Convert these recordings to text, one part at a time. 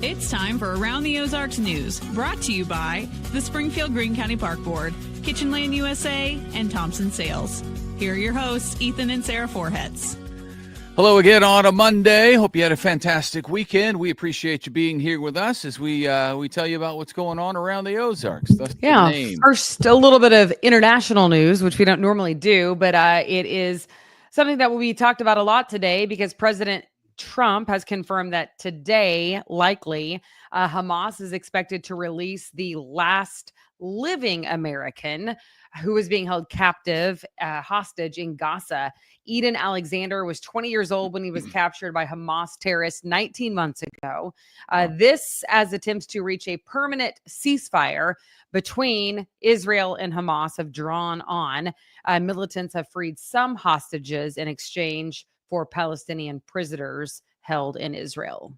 It's time for Around the Ozarks News, brought to you by the Springfield Greene County Park Board, Kitchen Land USA, and Thompson Sales. Here are your hosts, Ethan and Sarah Forhetz. Hello again on a Monday. Hope you had a fantastic weekend. We appreciate you being here with us as we tell you about what's going on around the Ozarks. That's the name. First, a little bit of international news, which we don't normally do, but it is something that will be talked about a lot today because President Trump has confirmed that today, likely, Hamas is expected to release the last living American who was being held captive, hostage in Gaza. Eden Alexander was 20 years old when he was captured by Hamas terrorists 19 months ago. This as attempts to reach a permanent ceasefire between Israel and Hamas have drawn on. Militants have freed some hostages in exchange for Palestinian prisoners held in Israel.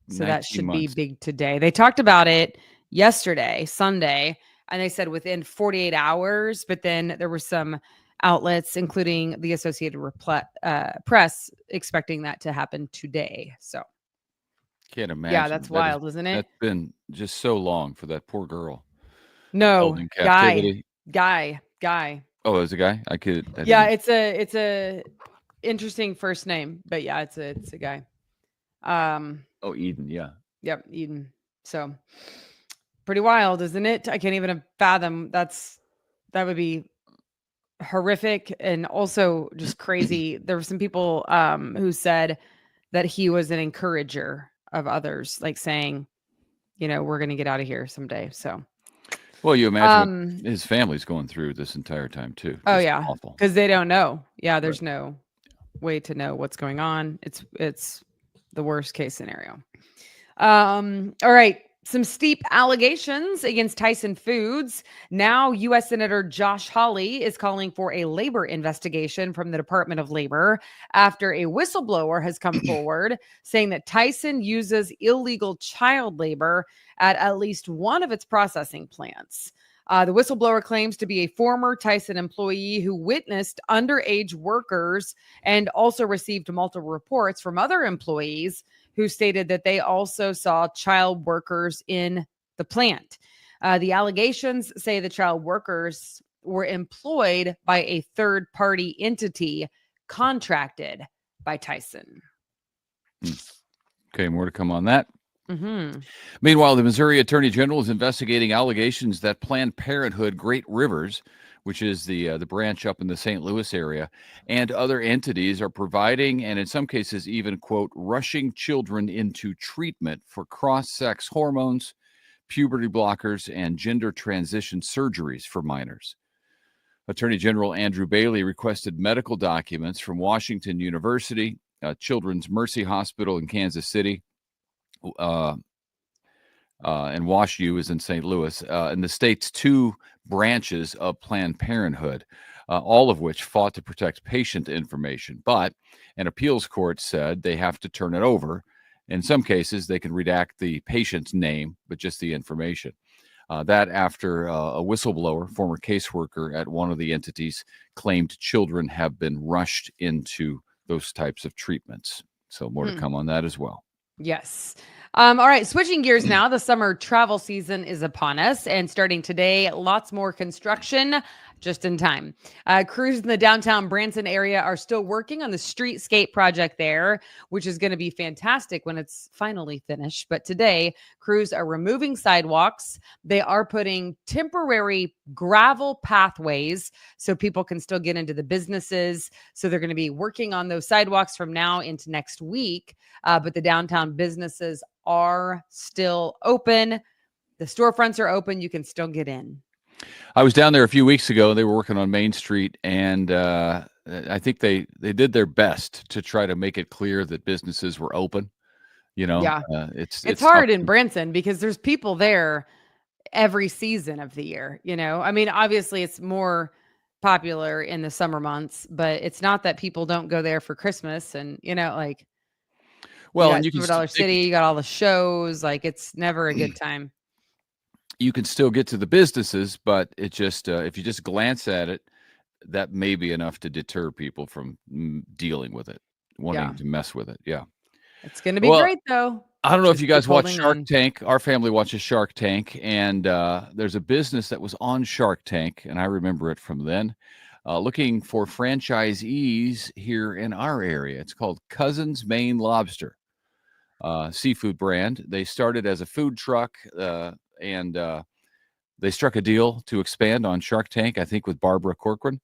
So that should be big today. They talked about it yesterday, Sunday, and they said within 48 hours, but then there were some outlets, including the Associated Press, expecting that to happen today. So can't imagine. Yeah, that's wild, isn't it? That's been just so long for that poor girl. No, guy. Oh, it's a guy? It's a interesting first name, but yeah, it's a guy. Eden, yeah. Yep, Eden. So pretty wild, isn't it? I can't even fathom that would be horrific and also just crazy. There were some people who said that he was an encourager of others, like saying, we're going to get out of here someday. So, well, you imagine what his family's going through this entire time too. Oh yeah, because they don't know. Yeah, there's no way to know what's going on. It's the worst case scenario. All right. Some steep allegations against Tyson Foods. Now, U.S. Senator Josh Hawley is calling for a labor investigation from the Department of Labor after a whistleblower has come forward saying that Tyson uses illegal child labor at least one of its processing plants. The whistleblower claims to be a former Tyson employee who witnessed underage workers and also received multiple reports from other employees who stated that they also saw child workers in the plant. The allegations say the child workers were employed by a third-party entity contracted by Tyson. Okay, more to come on that. Mm-hmm. Meanwhile, the Missouri Attorney General is investigating allegations that Planned Parenthood Great Rivers, which is the branch up in the St. Louis area, and other entities are providing, and in some cases even, quote, rushing children into treatment for cross-sex hormones, puberty blockers, and gender transition surgeries for minors. Attorney General Andrew Bailey requested medical documents from Washington University, Children's Mercy Hospital in Kansas City, and WashU is in St. Louis, and the state's two branches of Planned Parenthood, all of which fought to protect patient information. But an appeals court said they have to turn it over. In some cases, they can redact the patient's name, but just the information. That after a whistleblower, former caseworker at one of the entities, claimed children have been rushed into those types of treatments. So more to come on that as well. Yes. All right. Switching gears now. The summer travel season is upon us, and starting today, lots more construction just in time. Crews in the downtown Branson area are still working on the streetscape project there, which is going to be fantastic when it's finally finished. But today, crews are removing sidewalks. They are putting temporary gravel pathways so people can still get into the businesses. So they're going to be working on those sidewalks from now into next week. But the downtown businesses are still open. The storefronts are open. You can still get in. I was down there a few weeks ago. They were working on Main Street, and I think they did their best to try to make it clear that businesses were open. Yeah. It's hard tough. in Branson because there's people there every season of the year. I mean, obviously it's more popular in the summer months, but it's not that people don't go there for Christmas and, well, and you can Dollar City, you got all the shows, it's never a good time. You can still get to the businesses, but it just if you just glance at it, that may be enough to deter people from dealing with it, wanting to mess with it. Yeah. It's going to be Well, great, though. I don't know if Just you keep guys watch holding Shark on. Tank. Our family watches Shark Tank, and there's a business that was on Shark Tank, and I remember it from then, looking for franchisees here in our area. It's called Cousins Maine Lobster, seafood brand. They started as a food truck, and they struck a deal to expand on Shark Tank, I think, with Barbara Corcoran.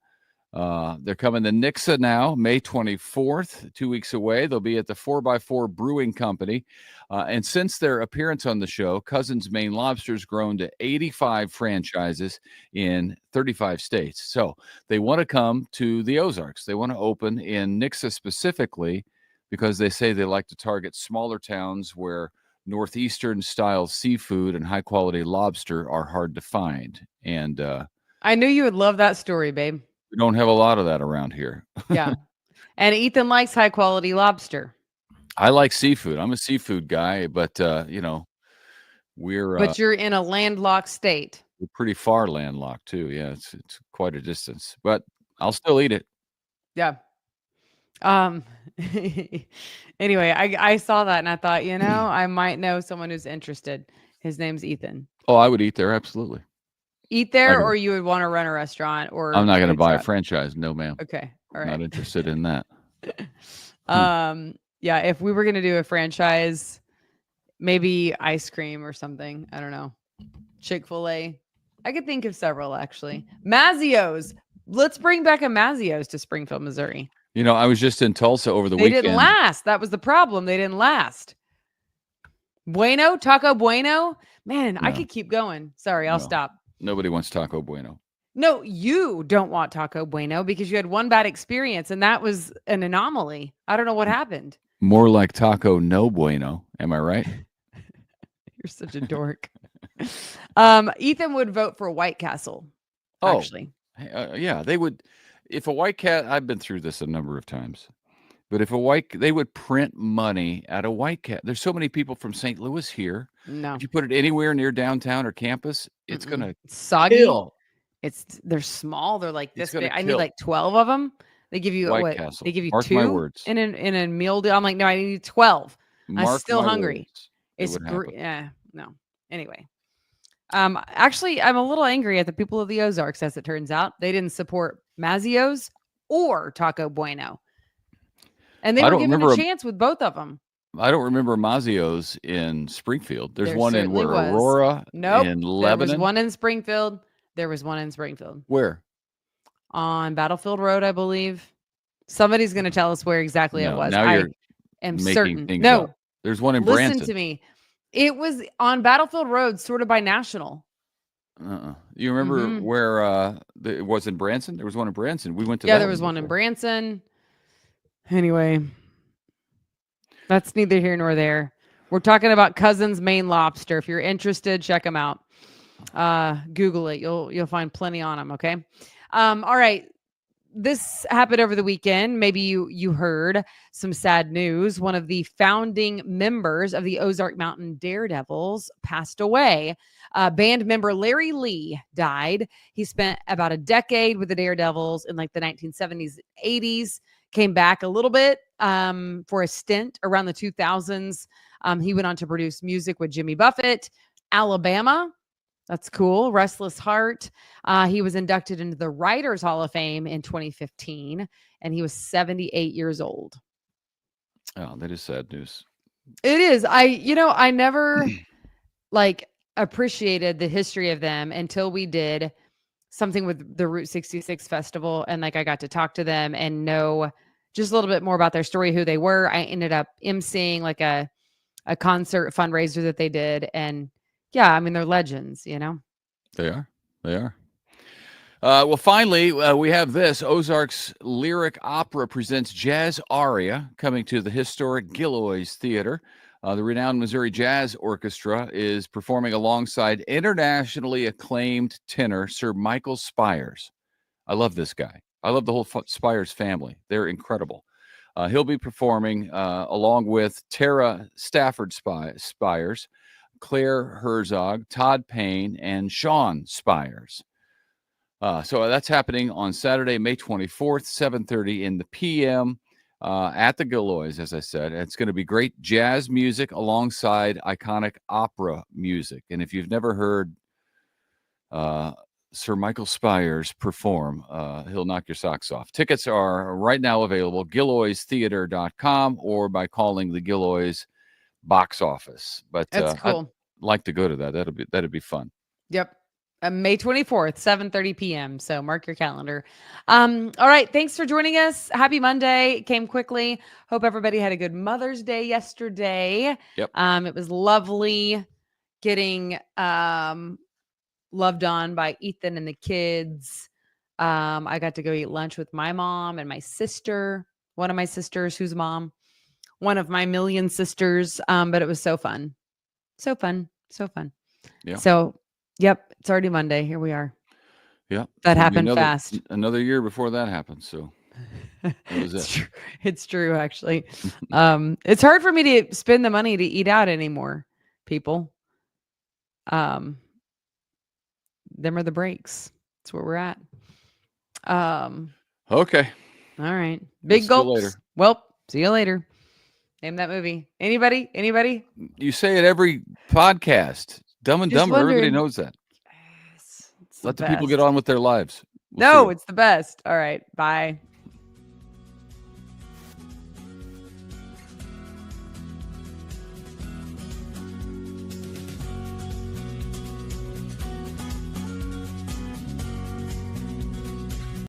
They're coming to Nixa now, May 24th, 2 weeks away. They'll be at the 4x4 Brewing Company. And since their appearance on the show, Cousins Maine Lobster's grown to 85 franchises in 35 states. So they want to come to the Ozarks. They want to open in Nixa specifically because they say they like to target smaller towns where Northeastern style seafood and high quality lobster are hard to find. And I knew you would love that story, babe. we don't have a lot of that around here. Yeah. And Ethan likes high quality lobster. I like seafood. I'm a seafood guy, but we're But you're in a landlocked state. we're pretty far landlocked too. Yeah, it's quite a distance, but I'll still eat it. Yeah. Anyway, I saw that and I thought, I might know someone who's interested. His name's Ethan. Oh, I would eat there, absolutely. Eat there, or you would want to run a restaurant, or I'm not going to food buy a truck? franchise. No, ma'am. Okay. All right. Not interested in that. Yeah, if we were going to do a franchise, maybe ice cream or something. I don't know. Chick-fil-A. I could think of several, actually. Mazio's. Let's bring back a Mazio's to Springfield, Missouri. I was just in Tulsa over the weekend. They didn't last. That was the problem. They didn't last. Bueno, Taco Bueno. Man, I could keep going. Sorry, I'll stop. Nobody wants Taco Bueno. No, you don't want Taco Bueno because you had one bad experience, and that was an anomaly. I don't know what happened. More like Taco No Bueno. Am I right? You're such a dork. Ethan would vote for White Castle. Actually, yeah, they would. If a White Cat, I've been through this a number of times, but if they would print money at a White Cat. There's so many people from St. Louis here. No, if you put it anywhere near downtown or campus, it's gonna soggy. kill. They're small. They're like this big. I need kill. like 12 of them. They give you White Castle. They give you Mark 2 my words. in a meal deal. I'm like, no, I need 12. I'm still hungry. Words. It's no. Anyway, actually, I'm a little angry at the people of the Ozarks. As it turns out, they didn't support Mazio's or Taco Bueno, and they were given a chance with both of them. I don't remember Mazio's in Springfield. There's one in was. Aurora. Nope. In Lebanon. There was one in Springfield. Where? On Battlefield Road, I believe. Somebody's going to tell us where exactly it was. Now you're am making certain. things No, up. There's one in Branson. Listen to me. It was on Battlefield Road, sort of by National. You remember where it was in Branson? There was one in Branson. We went to. Yeah, there was one in Branson. Anyway, that's neither here nor there. We're talking about Cousins Maine Lobster. If you're interested, check them out. Google it. You'll find plenty on them. Okay. All right. This happened over the weekend. Maybe you heard some sad news. One of the founding members of the Ozark Mountain Daredevils passed away. Band member Larry Lee died. He spent about a decade with the Daredevils in like the 1970s, 80s, came back a little bit for a stint around the 2000s. He went on to produce music with Jimmy Buffett, Alabama. That's cool. Restless Heart. He was inducted into the Writers Hall of Fame in 2015, and he was 78 years old. Oh, that is sad news. It is. I never appreciated the history of them until we did something with the Route 66 Festival, and I got to talk to them and know just a little bit more about their story, who they were. I ended up emceeing a concert fundraiser that they did, and yeah, I mean, they're legends, They are. Well, finally, we have this. Ozarks Lyric Opera presents Jazz Aria coming to the historic Gilloy's Theater. The renowned Missouri Jazz Orchestra is performing alongside internationally acclaimed tenor Sir Michael Spires. I love this guy. I love the whole Spires family. They're incredible. He'll be performing along with Tara Stafford Spires, Claire Herzog, Todd Payne, and Sean Spires. So that's happening on Saturday, May 24th, 7:30 in the p.m. at the Gilloys, as I said. It's going to be great jazz music alongside iconic opera music. And if you've never heard Sir Michael Spires perform, he'll knock your socks off. Tickets are right now available, gilloystheater.com, or by calling the Gilloys box office. But That's cool. I'd like to go to that. That'd be fun. Yep. May 24th, 7:30 p.m. So mark your calendar. All right. Thanks for joining us. Happy Monday. It came quickly. Hope everybody had a good Mother's Day yesterday. Yep. It was lovely getting loved on by Ethan and the kids. I got to go eat lunch with my mom and my sister, one of my sisters who's mom, one of my million sisters. But it was so fun. So fun. So fun. Yeah. So, yep, it's already Monday. Here we are. Yeah. That happened fast. Another year before that happened. So that was it. It's true, actually. It's hard for me to spend the money to eat out anymore, people. Them are the breaks. That's where we're at. Okay. All right. Big gulps. Later. Well, see you later. Name that movie. Anybody? You say it every podcast. Dumb and Dumber. Everybody knows that. Yes, let the people get on with their lives. No, it's the best. All right. Bye.